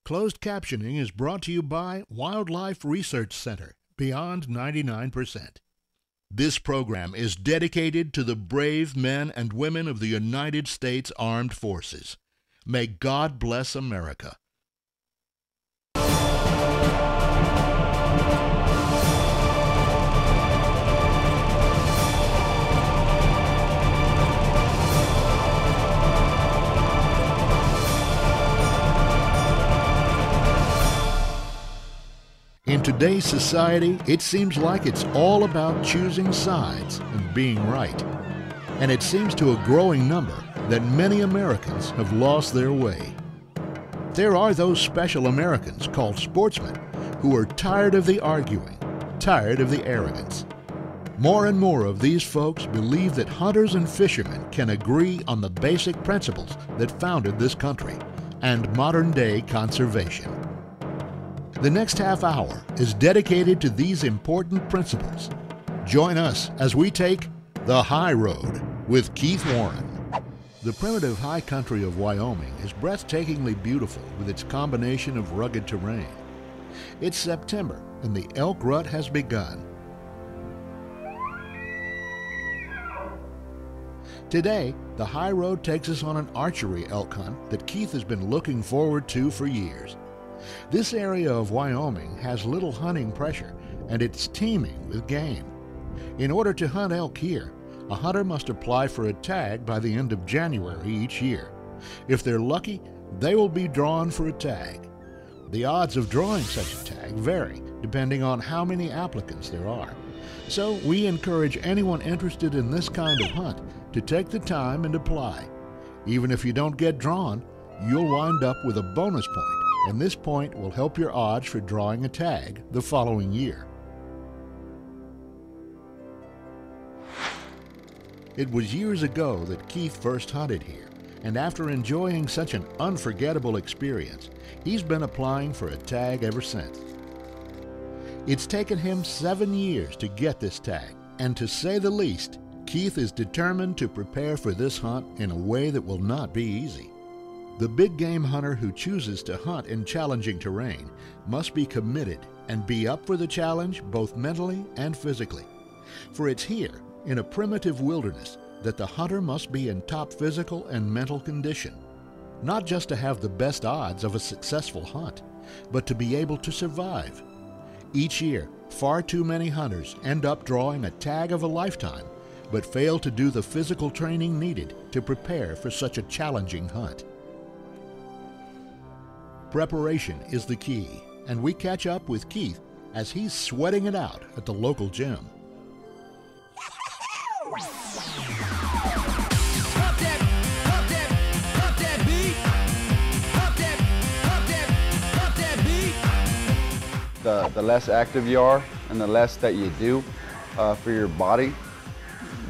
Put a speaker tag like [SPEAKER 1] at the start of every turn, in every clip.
[SPEAKER 1] Closed captioning is brought to you by Wildlife Research Center, Beyond 99%. This program is dedicated to the brave men and women of the United States Armed Forces. May God bless America. In today's society, it seems like it's all about choosing sides and being right. And it seems to a growing number that many Americans have lost their way. There are those special Americans called sportsmen who are tired of the arguing, tired of the arrogance. More and more of these folks believe that hunters and fishermen can agree on the basic principles that founded this country and modern-day conservation. The next half hour is dedicated to these important principles. Join us as we take the high road with Keith Warren. The primitive high country of Wyoming is breathtakingly beautiful with its combination of rugged terrain. It's September and the elk rut has begun. Today, the high road takes us on an archery elk hunt that Keith has been looking forward to for years. This area of Wyoming has little hunting pressure, and it's teeming with game. In order to hunt elk here, a hunter must apply for a tag by the end of January each year. If they're lucky, they will be drawn for a tag. The odds of drawing such a tag vary depending on how many applicants there are. So we encourage anyone interested in this kind of hunt to take the time and apply. Even if you don't get drawn, you'll wind up with a bonus point, and this point will help your odds for drawing a tag the following year. It was years ago that Keith first hunted here, and after enjoying such an unforgettable experience, he's been applying for a tag ever since. It's taken him 7 years to get this tag, and to say the least, Keith is determined to prepare for this hunt in a way that will not be easy. The big game hunter who chooses to hunt in challenging terrain must be committed and be up for the challenge both mentally and physically. For it's here, in a primitive wilderness, that the hunter must be in top physical and mental condition, not just to have the best odds of a successful hunt, but to be able to survive. Each year, far too many hunters end up drawing a tag of a lifetime, but fail to do the physical training needed to prepare for such a challenging hunt. Preparation is the key, and we catch up with Keith as he's sweating it out at the local gym.
[SPEAKER 2] The less active you are and the less that you do for your body,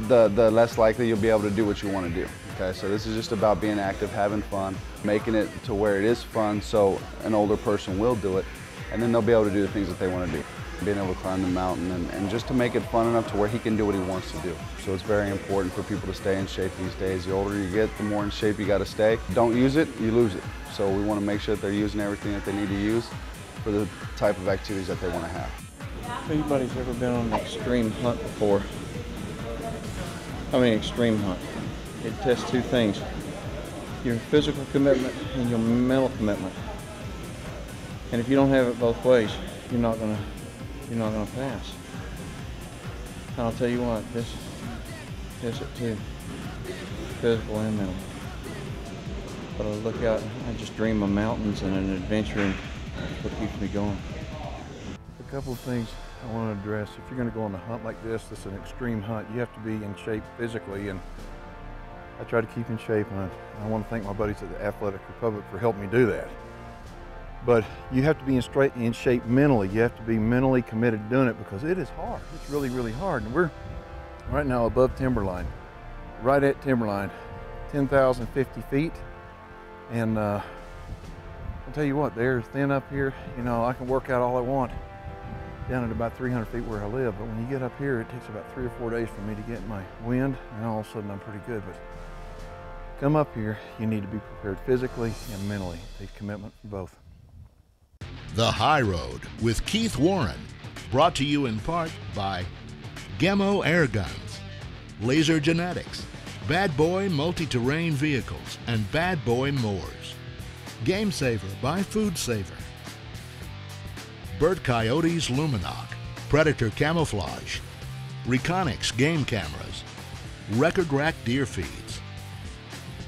[SPEAKER 2] the less likely you'll be able to do what you want to do. Okay, so this is just about being active, having fun, making it to where it is fun so an older person will do it, and then they'll be able to do the things that they want to do. Being able to climb the mountain and just to make it fun enough to where he can do what he wants to do. So it's very important for people to stay in shape these days. The older you get, the more in shape you got to stay. Don't use it, you lose it. So we want to make sure that they're using everything that they need to use for the type of activities that they want to have.
[SPEAKER 3] If anybody's ever been on an extreme hunt before, extreme hunt, it tests two things: your physical commitment and your mental commitment. And if you don't have it both ways, you're not gonna pass. And I'll tell you what, this tests it too, physical and mental. But I look out, I just dream of mountains and an adventure, and that's what keeps me going.
[SPEAKER 4] A couple of things I want to address. If you're going to go on a hunt like this is an extreme hunt, you have to be in shape physically, and I try to keep in shape, and I want to thank my buddies at the Athletic Republic for helping me do that. But you have to be in shape mentally. You have to be mentally committed to doing it because it is hard. It's really, really hard. And we're right now above timberline, right at timberline, 10,050 feet. And I'll tell you what, they're thin up here. You know, I can work out all I want down at about 300 feet where I live, but when you get up here, it takes about 3 or 4 days for me to get my wind, and all of a sudden I'm pretty good. But come up here, you need to be prepared physically and mentally. It takes commitment for both.
[SPEAKER 1] The High Road with Keith Warren, brought to you in part by Gemo Air Guns, Laser Genetics, Bad Boy Multi-Terrain Vehicles, and Bad Boy Mowers. Game Saver by Food Saver. Burt Coyote's Luminoc, Predator Camouflage, Reconyx Game Cameras, Record Rack Deer Feeds,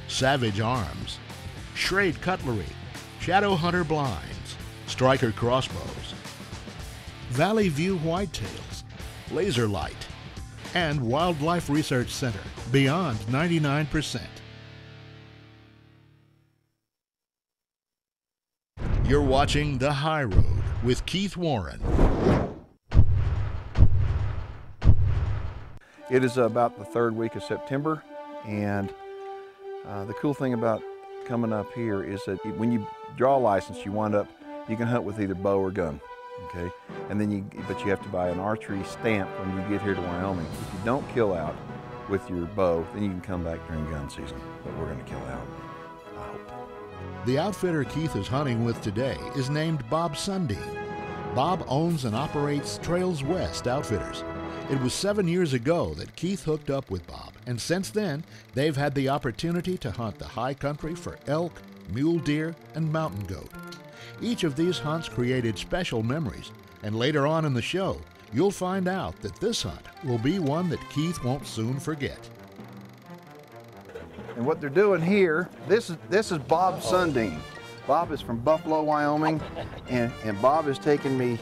[SPEAKER 1] Savage Arms, Schrade Cutlery, Shadow Hunter Blinds, Striker Crossbows, Valley View Whitetails, Laser Light, and Wildlife Research Center, Beyond 99%. You're watching The High Road with Keith Warren.
[SPEAKER 4] It is about the third week of September, and the cool thing about coming up here is that when you draw a license, you can hunt with either bow or gun, okay? And then but you have to buy an archery stamp when you get here to Wyoming. If you don't kill out with your bow, then you can come back during gun season, but we're gonna kill out, I hope.
[SPEAKER 1] The outfitter Keith is hunting with today is named Bob Sundeen. Bob owns and operates Trails West Outfitters. It was 7 years ago that Keith hooked up with Bob, and since then, they've had the opportunity to hunt the high country for elk, mule deer, and mountain goat. Each of these hunts created special memories, and later on in the show, you'll find out that this hunt will be one that Keith won't soon forget.
[SPEAKER 4] And what they're doing here, this is Bob Sundeen. Bob is from Buffalo, Wyoming, and Bob has taken me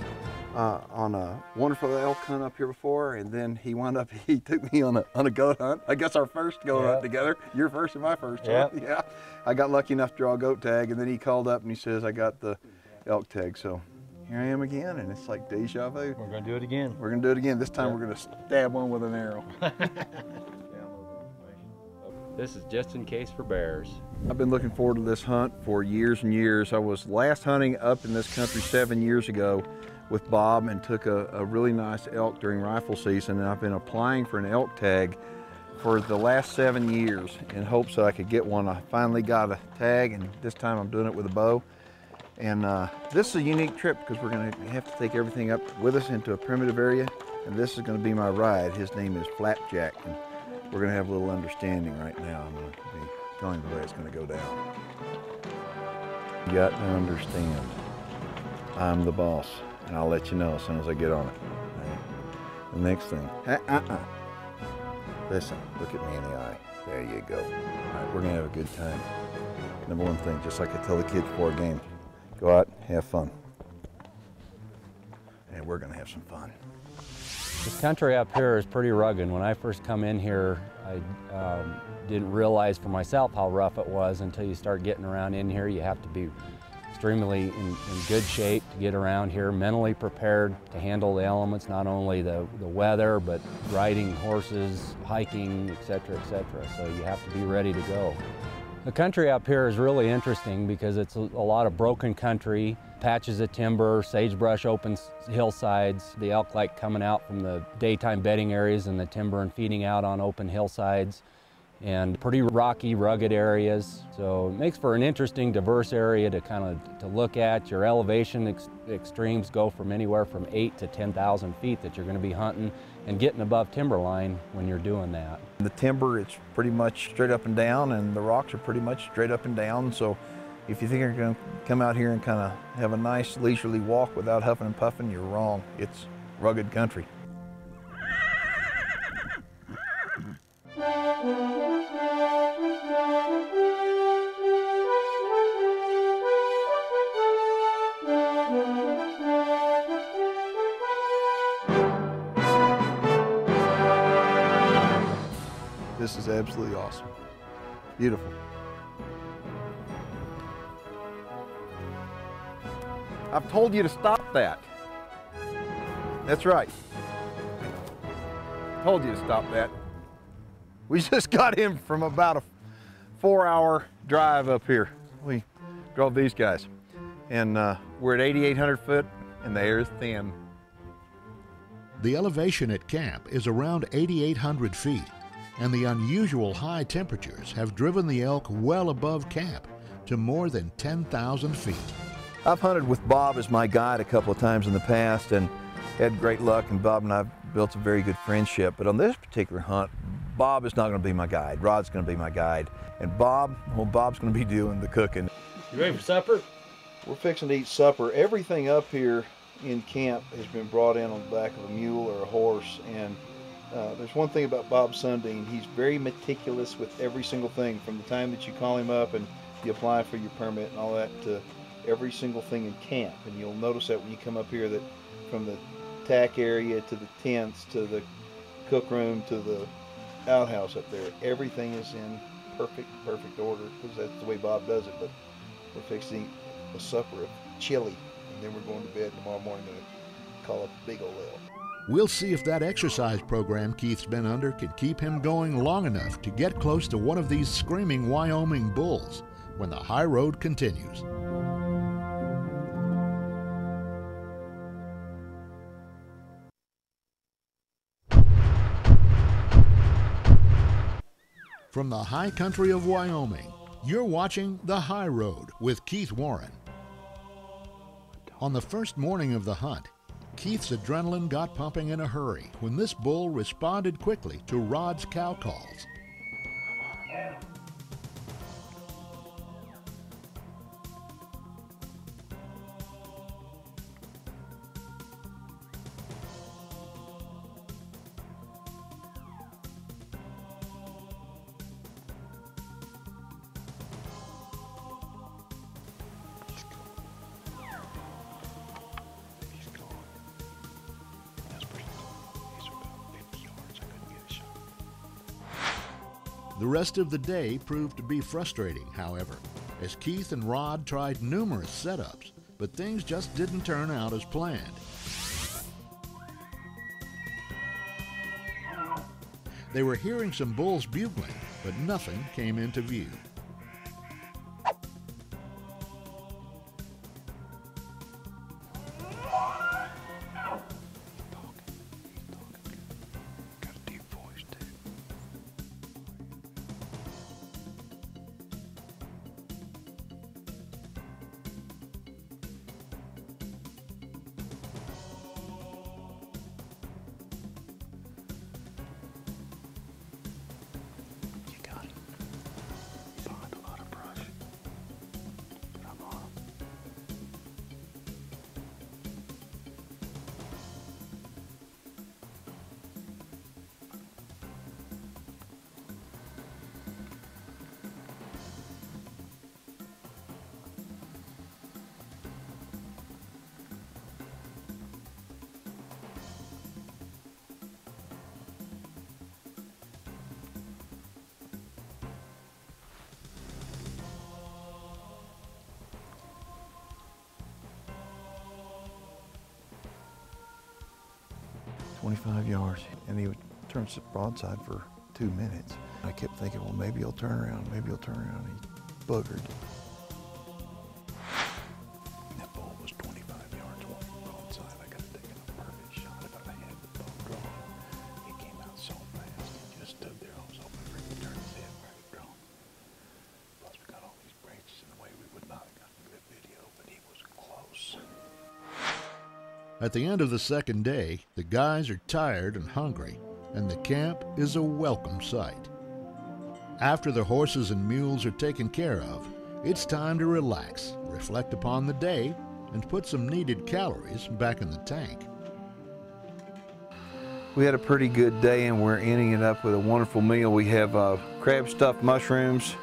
[SPEAKER 4] on a wonderful elk hunt up here before, and then he took me on a goat hunt. I guess our first goat hunt together. Your first and my first hunt. Yeah. I got lucky enough to draw a goat tag, and then he called up and he says, I got the elk tag. So here I am again, and it's like deja vu.
[SPEAKER 3] We're gonna do it again.
[SPEAKER 4] We're gonna do it again. This time we're gonna stab one with an arrow.
[SPEAKER 5] This is just in case for bears.
[SPEAKER 4] I've been looking forward to this hunt for years and years. I was last hunting up in this country 7 years ago with Bob and took a really nice elk during rifle season, and I've been applying for an elk tag for the last 7 years in hopes that I could get one. I finally got a tag, and this time I'm doing it with a bow. And this is a unique trip because we're gonna have to take everything up with us into a primitive area, and this is gonna be my ride. His name is Flapjack, and we're gonna have a little understanding right now. I'm gonna be telling you the way it's gonna go down. You got to understand, I'm the boss, and I'll let you know as soon as I get on it. Right? The next thing, listen, look at me in the eye. There you go. All right, we're gonna have a good time. Number one thing, just like I tell the kids before a game, go out, have fun. And we're gonna have some fun.
[SPEAKER 5] This country up here is pretty rugged. When I first come in here, I didn't realize for myself how rough it was until you start getting around in here. You have to be extremely in good shape to get around here, mentally prepared to handle the elements, not only the weather, but riding horses, hiking, etc., etc. So you have to be ready to go. The country up here is really interesting because it's a lot of broken country, patches of timber, sagebrush, open hillsides. The elk like coming out from the daytime bedding areas in the timber and feeding out on open hillsides, and pretty rocky, rugged areas. So it makes for an interesting, diverse area to look at. Your elevation extremes go from anywhere from 8 to 10,000 feet that you're going to be hunting and getting above timberline when you're doing that.
[SPEAKER 4] The timber, it's pretty much straight up and down, and the rocks are pretty much straight up and down. So if you think you're going to come out here and kind of have a nice leisurely walk without huffing and puffing, you're wrong. It's rugged country. This is absolutely awesome. Beautiful. I've told you to stop that. That's right. Told you to stop that. We just got him from about a 4-hour drive up here. We drove these guys. And we're at 8,800 foot and the air is thin.
[SPEAKER 1] The elevation at camp is around 8,800 feet, and the unusual high temperatures have driven the elk well above camp to more than 10,000 feet.
[SPEAKER 4] I've hunted with Bob as my guide a couple of times in the past and had great luck, and Bob and I have built a very good friendship. But on this particular hunt, Bob is not going to be my guide. Rod's going to be my guide. And Bob, well, Bob's going to be doing the cooking.
[SPEAKER 5] You ready for supper?
[SPEAKER 4] We're fixing to eat supper. Everything up here in camp has been brought in on the back of a mule or a horse. And there's one thing about Bob Sundeen. He's very meticulous with every single thing, from the time that you call him up and you apply for your permit and all that, to every single thing in camp. And you'll notice that when you come up here, that from the tack area to the tents to the cook room to the outhouse up there, everything is in perfect order, because that's the way Bob does it. But we're fixing a supper of chili, and then we're going to bed tomorrow morning and call it Big Ol' L.
[SPEAKER 1] We'll see if that exercise program Keith's been under can keep him going long enough to get close to one of these screaming Wyoming bulls when the high road continues. From the high country of Wyoming, you're watching The High Road with Keith Warren. On the first morning of the hunt, Keith's adrenaline got pumping in a hurry when this bull responded quickly to Rod's cow calls. The rest of the day proved to be frustrating, however, as Keith and Rod tried numerous setups, but things just didn't turn out as planned. They were hearing some bulls bugling, but nothing came into view.
[SPEAKER 4] "25 yards, and he would turn broadside for 2 minutes. I kept thinking, well, maybe he'll turn around, maybe he'll turn around. He boogered. That bull was 25 yards broadside. I could have taken a perfect shot if I had the bow drawn. He came out so fast, he just stood there. I was hoping for him to turn his head where he drawn. Plus, we got all these branches in the way, we would not have gotten a good video, but he was close.
[SPEAKER 1] At the end of the second day, the guys are tired and hungry, and the camp is a welcome sight. After the horses and mules are taken care of, it's time to relax, reflect upon the day, and put some needed calories back in the tank.
[SPEAKER 4] We had a pretty good day, and we're ending it up with a wonderful meal. We have crab stuffed mushrooms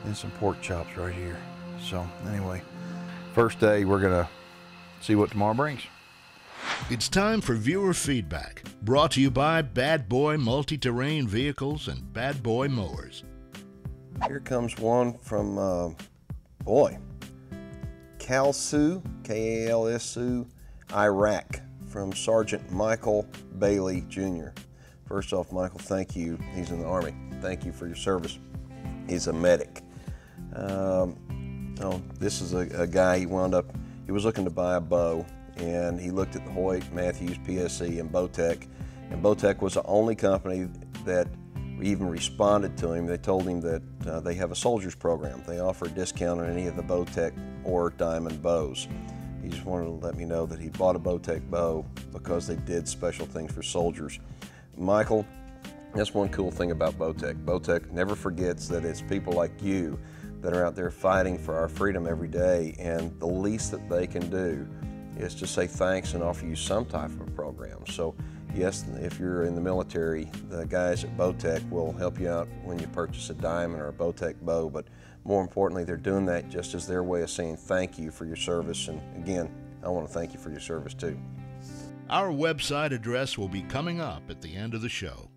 [SPEAKER 4] and some pork chops right here. So anyway, first day, we're gonna see what tomorrow brings.
[SPEAKER 1] It's time for viewer feedback, brought to you by Bad Boy Multi-Terrain Vehicles and Bad Boy Mowers.
[SPEAKER 6] Here comes one from, Kalsu, K-A-L-S-U, Iraq, from Sergeant Michael Bailey, Jr. First off, Michael, thank you. He's in the Army. Thank you for your service. He's a medic. This is a guy, he was looking to buy a bow, and he looked at the Hoyt, Matthews, PSC, and Bowtech. And Bowtech was the only company that We even responded to him. They told him that they have a soldiers program. They offer a discount on any of the Bowtech or Diamond bows. He just wanted to let me know that he bought a Bowtech bow because they did special things for soldiers. Michael, that's one cool thing about Bowtech. Bowtech never forgets that it's people like you that are out there fighting for our freedom every day, and the least that they can do is to say thanks and offer you some type of a program. So yes, if you're in the military, the guys at Bowtech will help you out when you purchase a Diamond or a Bowtech bow, but more importantly, they're doing that just as their way of saying thank you for your service. And again, I want to thank you for your service too.
[SPEAKER 1] Our website address will be coming up at the end of the show.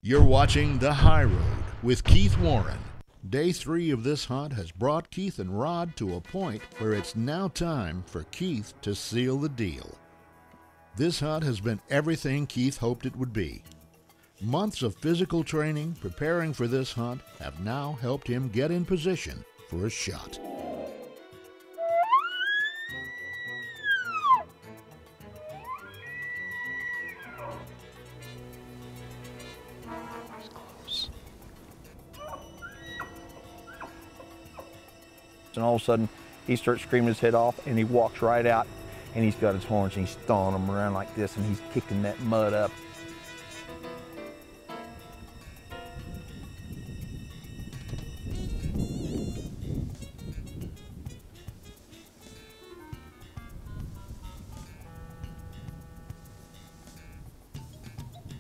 [SPEAKER 1] You're watching The High Road with Keith Warren. Day 3 of this hunt has brought Keith and Rod to a point where it's now time for Keith to seal the deal. This hunt has been everything Keith hoped it would be. Months of physical training preparing for this hunt have now helped him get in position for a shot.
[SPEAKER 4] And all of a sudden, he starts screaming his head off, and he walks right out, and he's got his horns, and he's throwing them around like this, and he's kicking that mud up.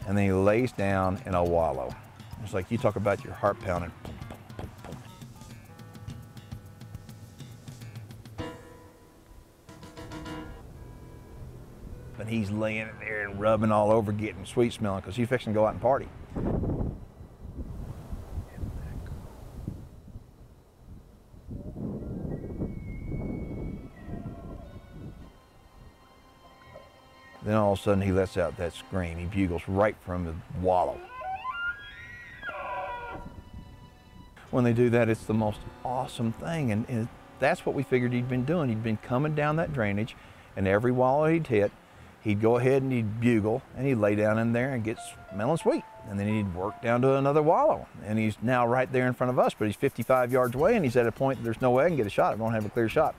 [SPEAKER 4] And then he lays down in a wallow. It's like you talk about your heart pounding. And he's laying it there and rubbing all over, getting sweet smelling, because he's fixing to go out and party. Then all of a sudden he lets out that scream. He bugles right from the wallow. When they do that, it's the most awesome thing, and that's what we figured he'd been doing. He'd been coming down that drainage, and every wallow he'd hit, he'd go ahead and he'd bugle, and he'd lay down in there and get smelling sweet. And then he'd work down to another wallow. And he's now right there in front of us, but he's 55 yards away, and he's at a point that there's no way I can get a shot. I don't have a clear shot.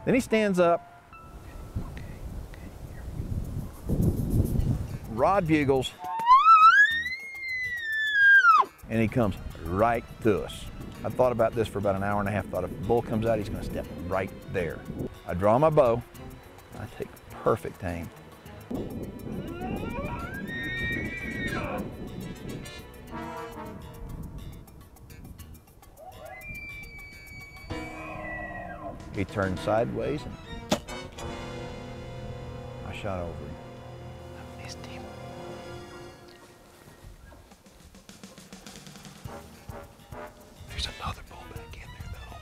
[SPEAKER 4] Then he stands up, Rod bugles, and he comes right to us. I thought about this for about an hour and a half, thought if the bull comes out, he's gonna step right there. I draw my bow, I take perfect aim. He turned sideways and I shot over him. I missed him. There's another bull back in there though.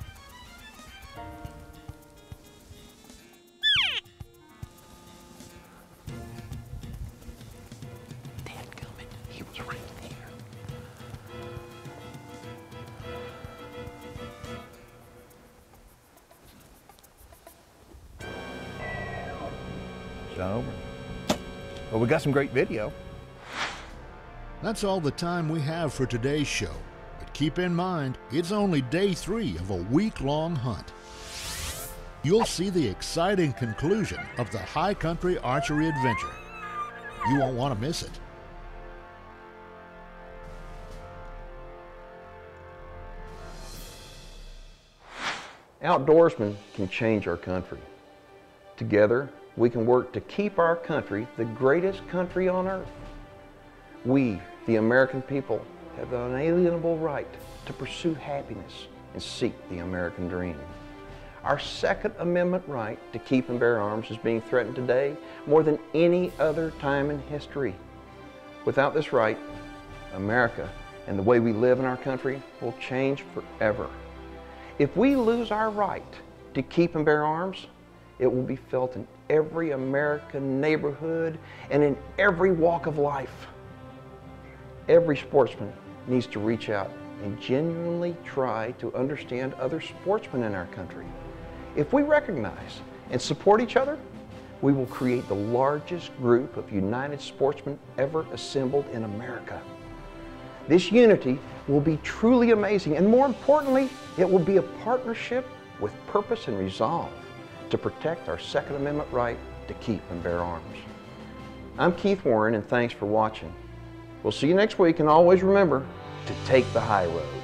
[SPEAKER 4] Dadgummit, he was right there. Over. Well, we got some great video.
[SPEAKER 1] That's all the time we have for today's show. But keep in mind, it's only day 3 of a week-long hunt. You'll see the exciting conclusion of the High Country Archery Adventure. You won't want to miss it.
[SPEAKER 7] Outdoorsmen can change our country. Together, we can work to keep our country the greatest country on earth. We, the American people, have the unalienable right to pursue happiness and seek the American dream. Our Second Amendment right to keep and bear arms is being threatened today more than any other time in history. Without this right, America and the way we live in our country will change forever. If we lose our right to keep and bear arms, it will be felt in every American neighborhood and in every walk of life. Every sportsman needs to reach out and genuinely try to understand other sportsmen in our country. If we recognize and support each other, we will create the largest group of united sportsmen ever assembled in America. This unity will be truly amazing, and more importantly, it will be a partnership with purpose and resolve to protect our Second Amendment right to keep and bear arms. I'm Keith Warren, and thanks for watching. We'll see you next week, and always remember to take the high road.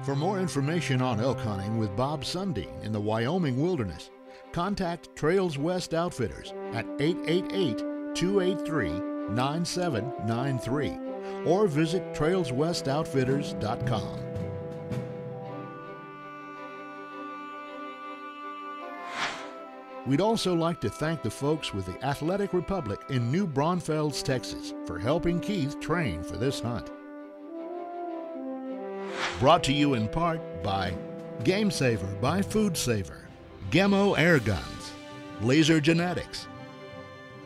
[SPEAKER 1] For more information on elk hunting with Bob Sundeen in the Wyoming wilderness, contact Trails West Outfitters at 888-283-9793 or visit trailswestoutfitters.com. We'd also like to thank the folks with the Athletic Republic in New Braunfels, Texas, for helping Keith train for this hunt. Brought to you in part by Game Saver by Food Saver, Gemo Air Guns, Laser Genetics,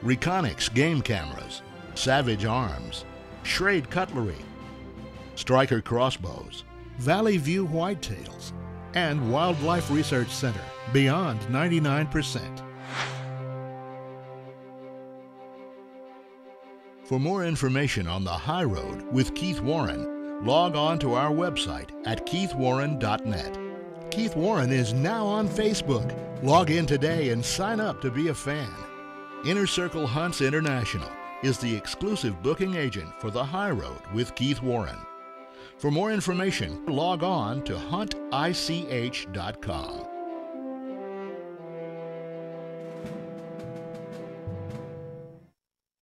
[SPEAKER 1] Reconyx Game Cameras, Savage Arms, Schrade Cutlery, Striker Crossbows, Valley View Whitetails, and Wildlife Research Center, Beyond 99%. For more information on the High Road with Keith Warren, log on to our website at keithwarren.net. Keith Warren is now on Facebook. Log in today and sign up to be a fan. Inner Circle Hunts International is the exclusive booking agent for the High Road with Keith Warren. For more information, log on to huntich.com.